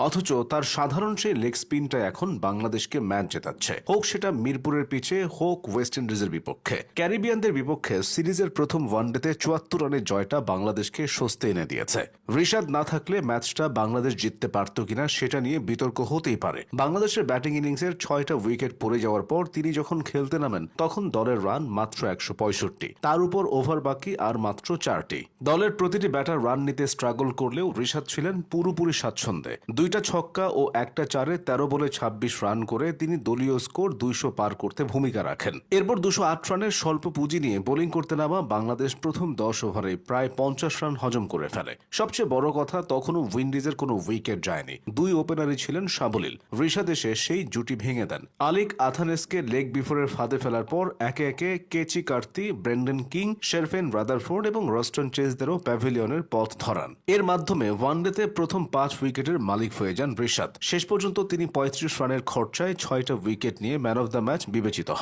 অথচ তার সাধারণ সেই লেগ স্পিনটা এখন বাংলাদেশকে ম্যাচ জেতাচ্ছে, হোক সেটা মিরপুরের পিচে, হোক ওয়েস্ট ইন্ডিজের বিপক্ষে। ক্যারিবিয়ানদের বিপক্ষে সিরিজের প্রথম ওয়ানডেতে ৭৪ রানের জয়টা বাংলাদেশকে স্বস্তি এনে দিয়েছে। ঋষাদ না থাকলে ম্যাচটা বাংলাদেশ জিততে পারত কিনা সেটা নিয়ে বিতর্ক হতেই পারে। বাংলাদেশের ব্যাটিং ইনিংসের ৬টা উইকেট পড়ে যাওয়ার পর তিনি যখন খেলতে নামেন তখন দলের রান মাত্র ১৬৫, তার উপর ওভার বাকি আর মাত্র ৪টি। দলের প্রতিটি ব্যাটার রান নিতে স্ট্রাগল করলেও ঋষাদ ছিলেন পুরোপুরি স্বাচ্ছন্দ্যে। ২টা ছক্কা ও একটা চারে ১৩ বলে ২৬ রান করে তিনি দলীয় স্কোর ২০০ পার করতে ভূমিকা রাখেন। এরপর ২০৮ রানের স্বল্প পুঁজি নিয়ে বোলিং করতে নামা বাংলাদেশ প্রথম ১০ ওভারে প্রায় ৫০ রান হজম করে ফেলে। সবচেয়ে বড় কথা, তখনও উইন্ডিজের কোনো উইকেট যায়নি। দুই ওপেনারই ছিলেন সাবলীল। ঋষাদ এসে সেই জুটি ভেঙে দেন। আলিক আথানেসকে লেগ বিফোরের ফাঁদে ফেলার পর একে একে Keacy Carty, Brandon King, Sherfane Rutherford এবং রস্টন চেজদেরও প্যাভিলিয়নের পথ ধরান। এর মাধ্যমে ওয়ানডেতে প্রথম ৫ উইকেটের মালিক হয়ে যান ঋষাদ। শেষ পর্যন্ত তিনি ৩৫ রানের খরচায় ৬টা উইকেট নিয়ে ম্যান অব দ্য ম্যাচ বিবেচিত হন।